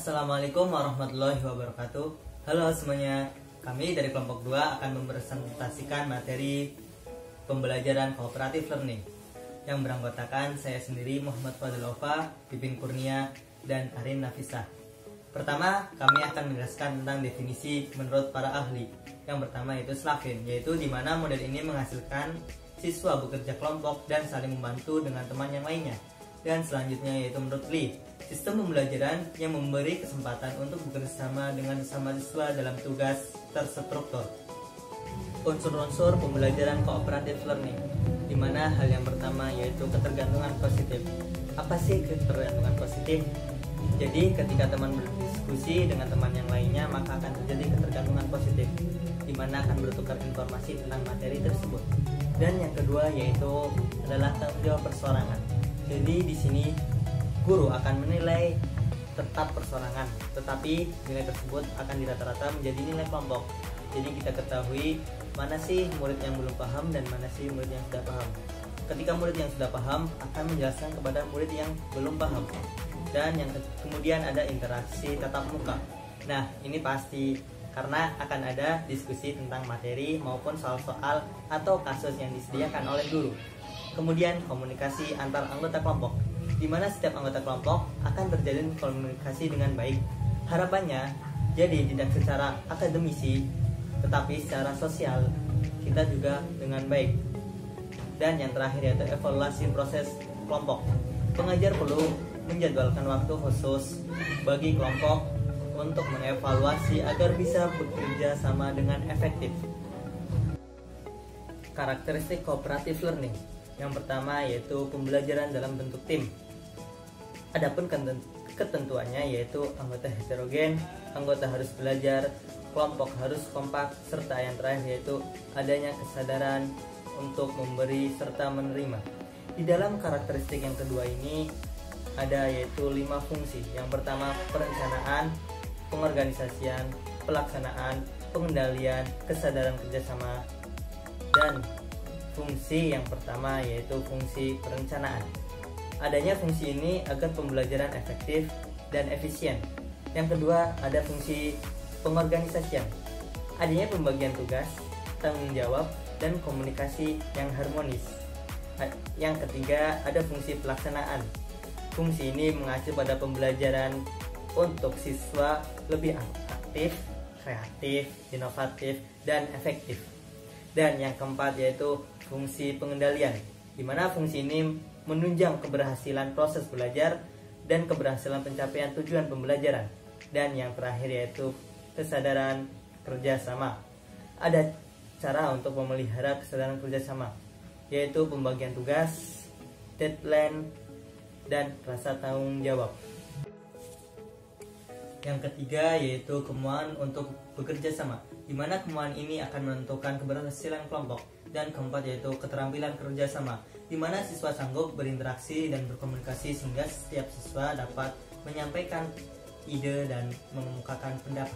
Assalamualaikum warahmatullahi wabarakatuh. Halo semuanya, kami dari kelompok 2 akan mempresentasikan materi pembelajaran cooperative learning yang beranggotakan saya sendiri Muhammad Fadilova, Pipin Kurnia, dan Arin Nafisah. Pertama, kami akan menjelaskan tentang definisi menurut para ahli. Yang pertama yaitu Slavin, yaitu di mana model ini menghasilkan siswa bekerja kelompok dan saling membantu dengan teman yang lainnya. Dan selanjutnya yaitu menurut Lee, sistem pembelajaran yang memberi kesempatan untuk bekerjasama dengan sesama siswa dalam tugas terstruktur. Unsur-unsur pembelajaran cooperative learning, di mana hal yang pertama yaitu ketergantungan positif. Apa sih ketergantungan positif? Jadi ketika teman berdiskusi dengan teman yang lainnya, maka akan terjadi ketergantungan positif, di mana akan bertukar informasi tentang materi tersebut. Dan yang kedua yaitu adalah tanggung jawab persorangan. Jadi di sini guru akan menilai tetap persorangan, tetapi nilai tersebut akan dirata-rata menjadi nilai kelompok. Jadi kita ketahui mana sih murid yang belum paham dan mana sih murid yang sudah paham. Ketika murid yang sudah paham akan menjelaskan kepada murid yang belum paham. Dan yang kemudian ada interaksi tatap muka. Nah, ini pasti karena akan ada diskusi tentang materi maupun soal-soal atau kasus yang disediakan oleh guru. Kemudian komunikasi antar anggota kelompok, di mana setiap anggota kelompok akan terjalin komunikasi dengan baik. Harapannya jadi tidak secara akademisi, tetapi secara sosial kita juga dengan baik. Dan yang terakhir yaitu evaluasi proses kelompok. Pengajar perlu menjadwalkan waktu khusus bagi kelompok untuk mengevaluasi agar bisa bekerja sama dengan efektif. Karakteristik cooperative learning. Yang pertama yaitu pembelajaran dalam bentuk tim. Adapun ketentuannya yaitu anggota heterogen, anggota harus belajar, kelompok harus kompak, serta yang terakhir yaitu adanya kesadaran untuk memberi serta menerima. Di dalam karakteristik yang kedua ini ada yaitu 5 fungsi. Yang pertama perencanaan, pengorganisasian, pelaksanaan, pengendalian, kesadaran kerjasama, dan fungsi yang pertama yaitu fungsi perencanaan. Adanya fungsi ini agar pembelajaran efektif dan efisien. Yang kedua ada fungsi pengorganisasian. Adanya pembagian tugas, tanggung jawab, dan komunikasi yang harmonis. Yang ketiga ada fungsi pelaksanaan. Fungsi ini mengacu pada pembelajaran untuk siswa lebih aktif, kreatif, inovatif, dan efektif. Dan yang keempat yaitu fungsi pengendalian, di mana fungsi ini menunjang keberhasilan proses belajar dan keberhasilan pencapaian tujuan pembelajaran. Dan yang terakhir yaitu kesadaran kerjasama. Ada cara untuk memelihara kesadaran kerjasama, yaitu pembagian tugas, deadline, dan rasa tanggung jawab. Yang ketiga yaitu kemauan untuk bekerja sama, di mana kemauan ini akan menentukan keberhasilan kelompok. Dan keempat yaitu keterampilan kerjasama, di mana siswa sanggup berinteraksi dan berkomunikasi sehingga setiap siswa dapat menyampaikan ide dan mengemukakan pendapat.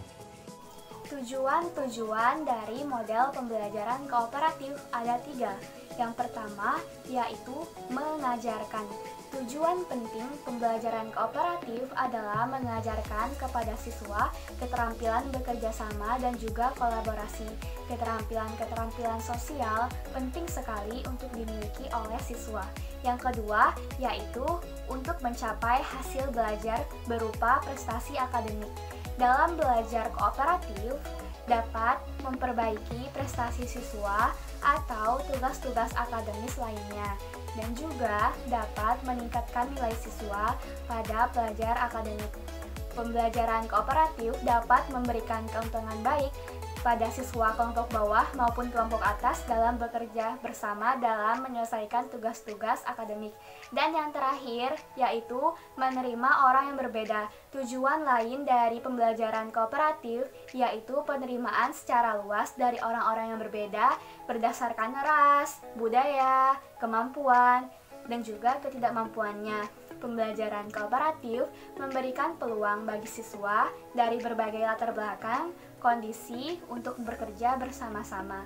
Tujuan-tujuan dari model pembelajaran kooperatif ada 3. Yang pertama yaitu mengajarkan. Tujuan penting pembelajaran kooperatif adalah mengajarkan kepada siswa keterampilan bekerja sama dan juga kolaborasi. Keterampilan-keterampilan sosial penting sekali untuk dimiliki oleh siswa. Yang kedua yaitu untuk mencapai hasil belajar berupa prestasi akademik. Dalam belajar kooperatif dapat memperbaiki prestasi siswa atau tugas-tugas akademis lainnya, dan juga dapat meningkatkan nilai siswa pada belajar akademik. Pembelajaran kooperatif dapat memberikan keuntungan baik pada siswa kelompok bawah maupun kelompok atas dalam bekerja bersama dalam menyelesaikan tugas-tugas akademik. Dan yang terakhir yaitu menerima orang yang berbeda. Tujuan lain dari pembelajaran kooperatif yaitu penerimaan secara luas dari orang-orang yang berbeda berdasarkan ras, budaya, kemampuan, dan juga ketidakmampuannya. Pembelajaran kooperatif memberikan peluang bagi siswa dari berbagai latar belakang, kondisi untuk bekerja bersama-sama.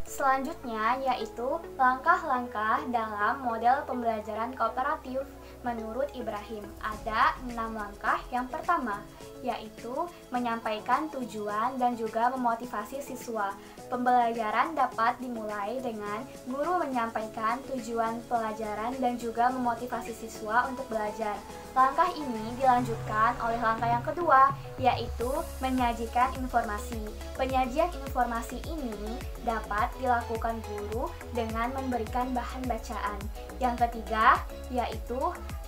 Selanjutnya yaitu langkah-langkah dalam model pembelajaran kooperatif. Menurut Ibrahim, ada 6 langkah. Yang pertama, yaitu menyampaikan tujuan dan juga memotivasi siswa. Pembelajaran dapat dimulai dengan guru menyampaikan tujuan pelajaran dan juga memotivasi siswa untuk belajar. Langkah ini dilanjutkan oleh langkah yang kedua, yaitu menyajikan informasi. Penyajian informasi ini dapat dilakukan guru dengan memberikan bahan bacaan. Yang ketiga, yaitu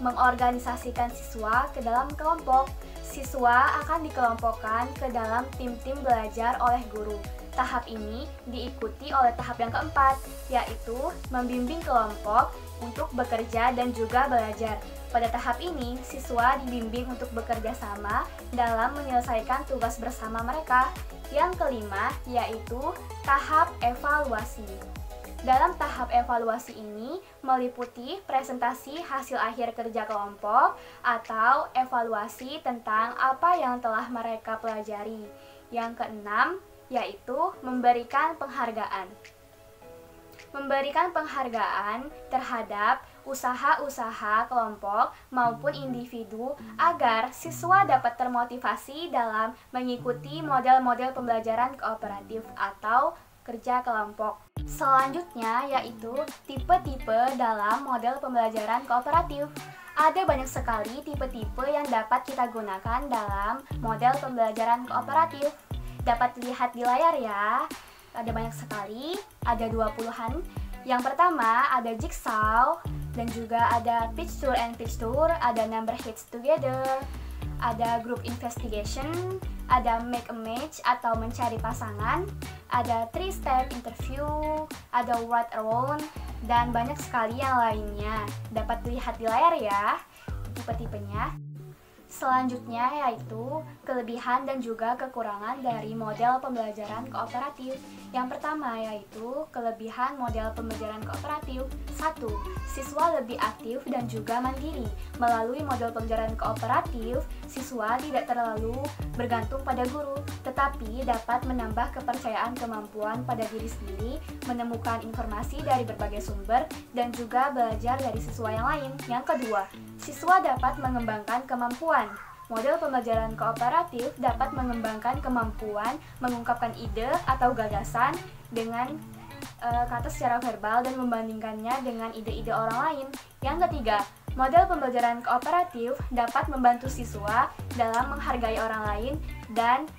mengorganisasikan siswa ke dalam kelompok. Siswa akan dikelompokkan ke dalam tim-tim belajar oleh guru. Tahap ini diikuti oleh tahap yang keempat, yaitu membimbing kelompok untuk bekerja dan juga belajar. Pada tahap ini, siswa dibimbing untuk bekerja sama dalam menyelesaikan tugas bersama mereka. Yang kelima, yaitu tahap evaluasi. Dalam tahap evaluasi ini meliputi presentasi hasil akhir kerja kelompok atau evaluasi tentang apa yang telah mereka pelajari. Yang keenam, yaitu memberikan penghargaan. Memberikan penghargaan terhadap usaha-usaha kelompok maupun individu agar siswa dapat termotivasi dalam mengikuti model-model pembelajaran kooperatif atau kerja kelompok. Selanjutnya yaitu tipe-tipe dalam model pembelajaran kooperatif. Ada banyak sekali tipe-tipe yang dapat kita gunakan dalam model pembelajaran kooperatif. Dapat dilihat di layar ya. Ada banyak sekali, ada 20-an. Yang pertama ada jigsaw, dan juga ada pitch tour and pitch tour, ada number hits together, ada group investigation, ada make a match atau mencari pasangan, ada 3-step interview, ada write around, dan banyak sekali yang lainnya. Dapat dilihat di layar ya tipe-tipenya. Selanjutnya yaitu kelebihan dan juga kekurangan dari model pembelajaran kooperatif. Yang pertama yaitu kelebihan model pembelajaran kooperatif. 1. Siswa lebih aktif dan juga mandiri. Melalui model pembelajaran kooperatif, siswa tidak terlalu bergantung pada guru, tetapi dapat menambah kepercayaan kemampuan pada diri sendiri, menemukan informasi dari berbagai sumber, dan juga belajar dari siswa yang lain. Yang kedua, siswa dapat mengembangkan kemampuan. Model pembelajaran kooperatif dapat mengembangkan kemampuan mengungkapkan ide atau gagasan dengan kata secara verbal dan membandingkannya dengan ide-ide orang lain. Yang ketiga, model pembelajaran kooperatif dapat membantu siswa dalam menghargai orang lain dan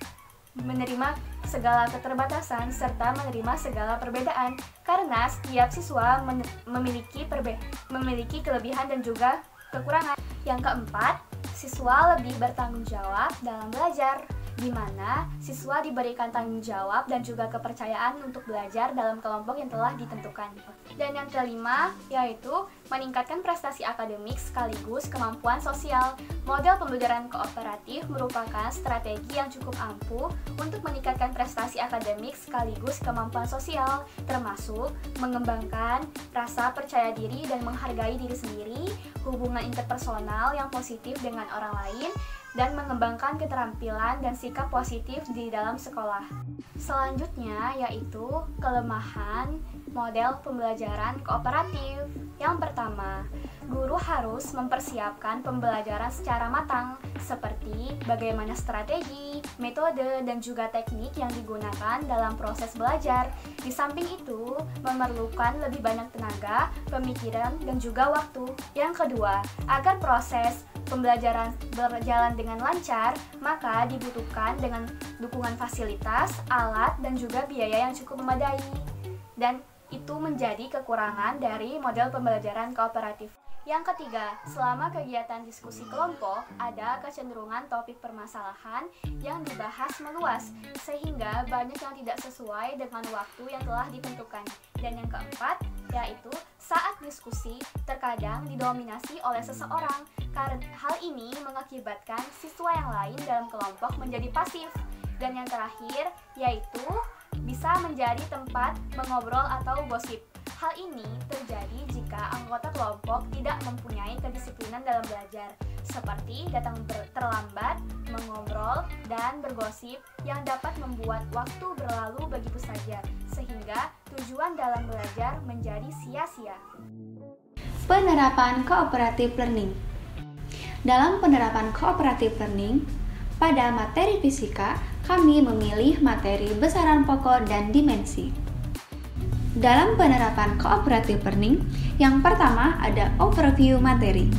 menerima segala keterbatasan serta menerima segala perbedaan, karena setiap siswa memiliki kelebihan dan juga kekurangan. Yang keempat, siswa lebih bertanggung jawab dalam belajar, di mana siswa diberikan tanggung jawab dan juga kepercayaan untuk belajar dalam kelompok yang telah ditentukan. Dan yang kelima, yaitu meningkatkan prestasi akademik sekaligus kemampuan sosial. Model pembelajaran kooperatif merupakan strategi yang cukup ampuh untuk meningkatkan prestasi akademik sekaligus kemampuan sosial, termasuk mengembangkan rasa percaya diri dan menghargai diri sendiri, hubungan interpersonal yang positif dengan orang lain, dan mengembangkan keterampilan dan sikap positif di dalam sekolah. Selanjutnya yaitu kelemahan model pembelajaran kooperatif. Yang pertama, guru harus mempersiapkan pembelajaran secara matang, seperti bagaimana strategi, metode, dan juga teknik yang digunakan dalam proses belajar. Di samping itu, memerlukan lebih banyak tenaga, pemikiran, dan juga waktu. Yang kedua, agar proses pembelajaran berjalan dengan lancar, maka dibutuhkan dengan dukungan fasilitas, alat, dan juga biaya yang cukup memadai. Dan itu menjadi kekurangan dari model pembelajaran kooperatif. Yang ketiga, selama kegiatan diskusi kelompok, ada kecenderungan topik permasalahan yang dibahas meluas, sehingga banyak yang tidak sesuai dengan waktu yang telah ditentukan. Dan yang keempat, yaitu saat diskusi terkadang didominasi oleh seseorang, karena hal ini mengakibatkan siswa yang lain dalam kelompok menjadi pasif. Dan yang terakhir, yaitu bisa menjadi tempat mengobrol atau gosip. Hal ini terjadi jika anggota kelompok tidak mempunyai kedisiplinan dalam belajar, seperti datang terlambat, mengobrol, dan bergosip yang dapat membuat waktu berlalu begitu saja, sehingga tujuan dalam belajar menjadi sia-sia. Penerapan cooperative learning. Dalam penerapan cooperative learning, pada materi fisika, kami memilih materi besaran pokok dan dimensi. Dalam penerapan cooperative learning, yang pertama ada overview materi.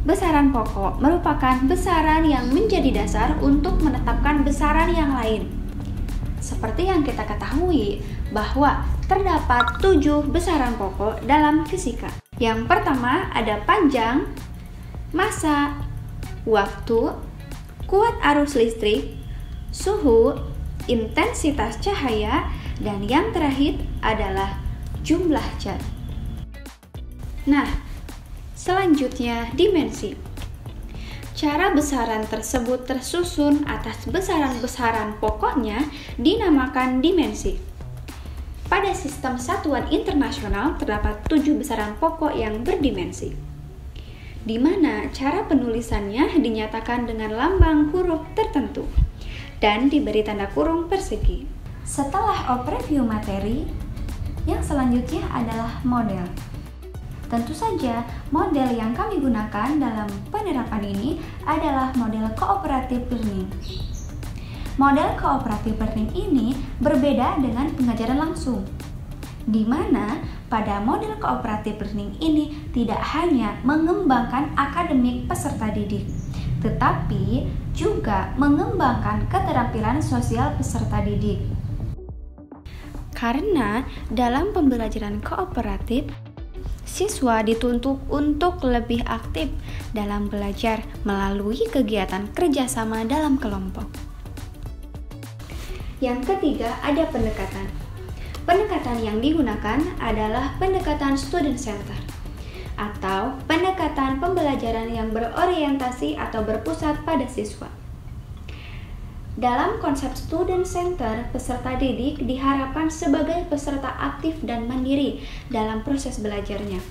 Besaran pokok merupakan besaran yang menjadi dasar untuk menetapkan besaran yang lain. Seperti yang kita ketahui bahwa terdapat 7 besaran pokok dalam fisika. Yang pertama ada panjang, massa, waktu, kuat arus listrik, suhu, intensitas cahaya, dan yang terakhir adalah jumlah zat. Nah, selanjutnya dimensi. Cara besaran tersebut tersusun atas besaran-besaran pokoknya dinamakan dimensi. Pada sistem satuan internasional terdapat 7 besaran pokok yang berdimensi, di mana cara penulisannya dinyatakan dengan lambang huruf tertentu dan diberi tanda kurung persegi. Setelah overview materi, yang selanjutnya adalah model. Tentu saja, model yang kami gunakan dalam penerapan ini adalah model cooperative learning. Model cooperative learning ini berbeda dengan pengajaran langsung, di mana pada model cooperative learning ini tidak hanya mengembangkan akademik peserta didik, tetapi juga mengembangkan keterampilan sosial peserta didik. Karena dalam pembelajaran kooperatif, siswa dituntut untuk lebih aktif dalam belajar melalui kegiatan kerjasama dalam kelompok. Yang ketiga, ada pendekatan. Pendekatan yang digunakan adalah pendekatan student center atau pendekatan pembelajaran yang berorientasi atau berpusat pada siswa. Dalam konsep student center, peserta didik diharapkan sebagai peserta aktif dan mandiri dalam proses belajarnya,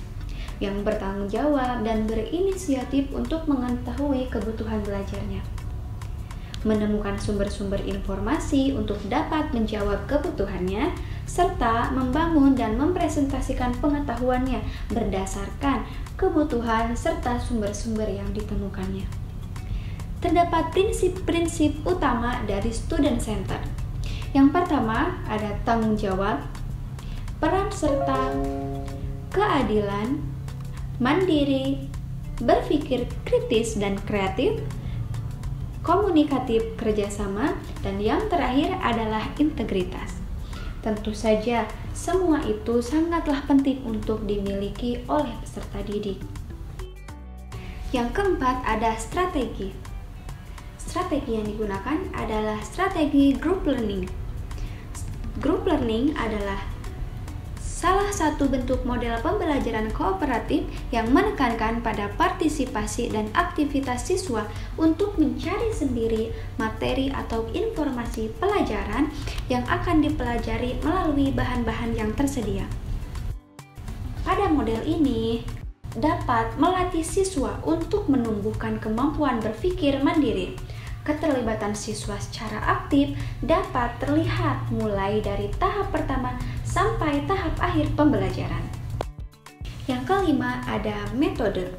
yang bertanggung jawab dan berinisiatif untuk mengetahui kebutuhan belajarnya, menemukan sumber-sumber informasi untuk dapat menjawab kebutuhannya, serta membangun dan mempresentasikan pengetahuannya berdasarkan kebutuhan serta sumber-sumber yang ditemukannya. Terdapat prinsip-prinsip utama dari student center. Yang pertama ada tanggung jawab, peran serta, keadilan, mandiri, berpikir kritis dan kreatif, komunikatif kerjasama, dan yang terakhir adalah integritas. Tentu saja, semua itu sangatlah penting untuk dimiliki oleh peserta didik. Yang keempat ada strategi. Strategi yang digunakan adalah strategi group learning. Group learning adalah salah satu bentuk model pembelajaran kooperatif yang menekankan pada partisipasi dan aktivitas siswa untuk mencari sendiri materi atau informasi pelajaran yang akan dipelajari melalui bahan-bahan yang tersedia. Pada model ini dapat melatih siswa untuk menumbuhkan kemampuan berpikir mandiri. Keterlibatan siswa secara aktif dapat terlihat mulai dari tahap pertama sampai tahap akhir pembelajaran. Yang kelima ada metode.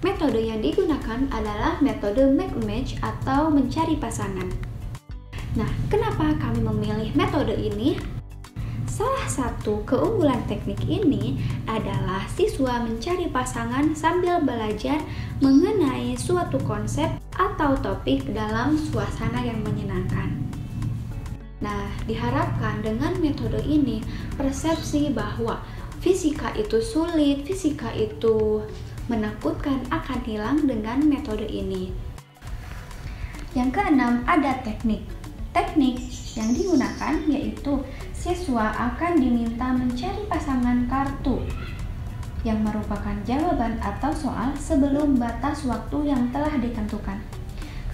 Metode yang digunakan adalah metode make match atau mencari pasangan. Nah, kenapa kami memilih metode ini? Salah satu keunggulan teknik ini adalah siswa mencari pasangan sambil belajar mengenai suatu konsep atau topik dalam suasana yang menyenangkan. Nah, diharapkan dengan metode ini persepsi bahwa fisika itu sulit, fisika itu menakutkan akan hilang dengan metode ini. Yang keenam ada teknik. Teknik yang digunakan yaitu siswa akan diminta mencari pasangan kartu yang merupakan jawaban atau soal sebelum batas waktu yang telah ditentukan.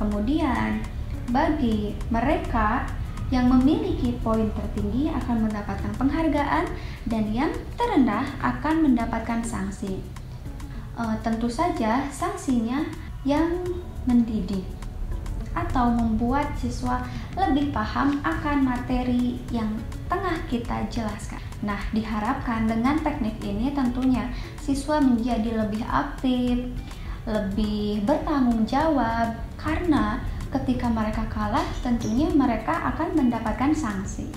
Kemudian, bagi mereka yang memiliki poin tertinggi akan mendapatkan penghargaan dan yang terendah akan mendapatkan sanksi. Tentu saja sanksinya yang mendidik. atau membuat siswa lebih paham akan materi yang tengah kita jelaskan. Nah, diharapkan dengan teknik ini tentunya siswa menjadi lebih aktif, lebih bertanggung jawab, karena ketika mereka kalah tentunya mereka akan mendapatkan sanksi.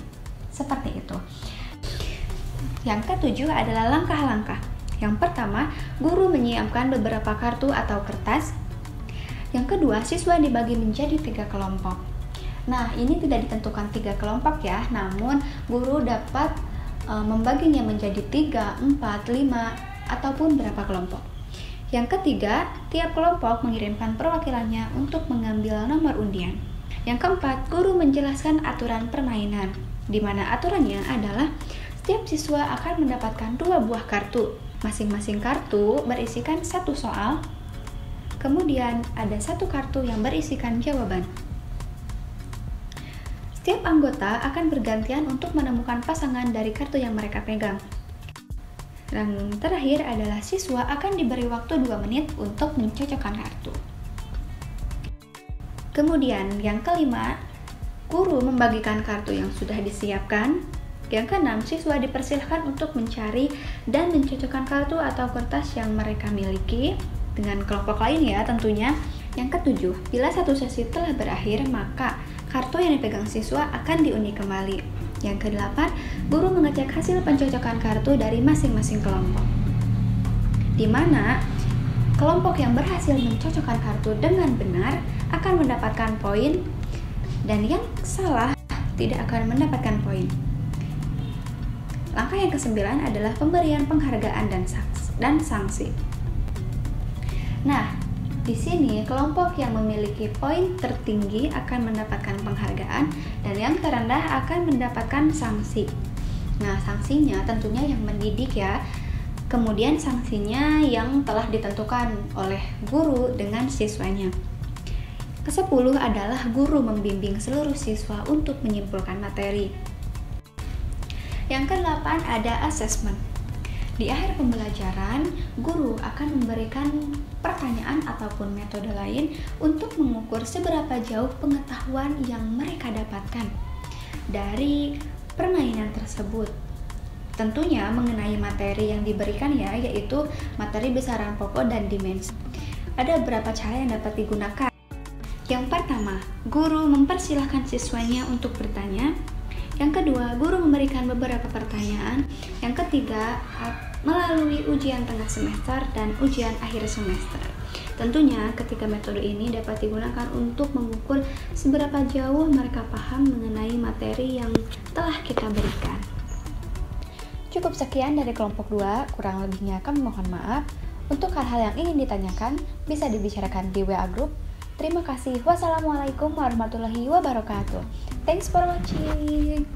Seperti itu. Yang ketujuh adalah langkah-langkah. Yang pertama, guru menyiapkan beberapa kartu atau kertas. Yang kedua, siswa dibagi menjadi 3 kelompok. Nah, ini tidak ditentukan 3 kelompok ya, namun guru dapat membaginya menjadi 3, 4, 5, ataupun berapa kelompok. Yang ketiga, tiap kelompok mengirimkan perwakilannya untuk mengambil nomor undian. Yang keempat, guru menjelaskan aturan permainan, di mana aturannya adalah setiap siswa akan mendapatkan 2 buah kartu. Masing-masing kartu berisikan 1 soal. Kemudian ada 1 kartu yang berisikan jawaban. Setiap anggota akan bergantian untuk menemukan pasangan dari kartu yang mereka pegang. Dan terakhir adalah siswa akan diberi waktu 2 menit untuk mencocokkan kartu. Kemudian yang kelima, guru membagikan kartu yang sudah disiapkan. Yang keenam, siswa dipersilahkan untuk mencari dan mencocokkan kartu atau kertas yang mereka miliki dengan kelompok lain ya tentunya. Yang ketujuh, bila satu sesi telah berakhir, maka kartu yang dipegang siswa akan diundi kembali. Yang kedelapan, guru mengecek hasil pencocokan kartu dari masing-masing kelompok, di mana kelompok yang berhasil mencocokkan kartu dengan benar akan mendapatkan poin, dan yang salah tidak akan mendapatkan poin. Langkah yang kesembilan adalah pemberian penghargaan dan sanksi. Nah, di sini kelompok yang memiliki poin tertinggi akan mendapatkan penghargaan dan yang terendah akan mendapatkan sanksi. Nah, sanksinya tentunya yang mendidik ya. Kemudian sanksinya yang telah ditentukan oleh guru dengan siswanya. Ke-10 adalah guru membimbing seluruh siswa untuk menyimpulkan materi. Yang ke-8 ada assessment. Di akhir pembelajaran, guru akan memberikan pertanyaan ataupun metode lain untuk mengukur seberapa jauh pengetahuan yang mereka dapatkan dari permainan tersebut. Tentunya mengenai materi yang diberikan ya, yaitu materi besaran pokok dan dimensi. Ada beberapa cara yang dapat digunakan. Yang pertama, guru mempersilahkan siswanya untuk bertanya. Yang kedua, guru memberikan beberapa pertanyaan. Yang ketiga, melalui ujian tengah semester dan ujian akhir semester. Tentunya ketika metode ini dapat digunakan untuk mengukur seberapa jauh mereka paham mengenai materi yang telah kita berikan. Cukup sekian dari kelompok 2, kurang lebihnya kami mohon maaf. Untuk hal-hal yang ingin ditanyakan, bisa dibicarakan di WA Group. Terima kasih. Wassalamualaikum warahmatullahi wabarakatuh. Thanks for watching.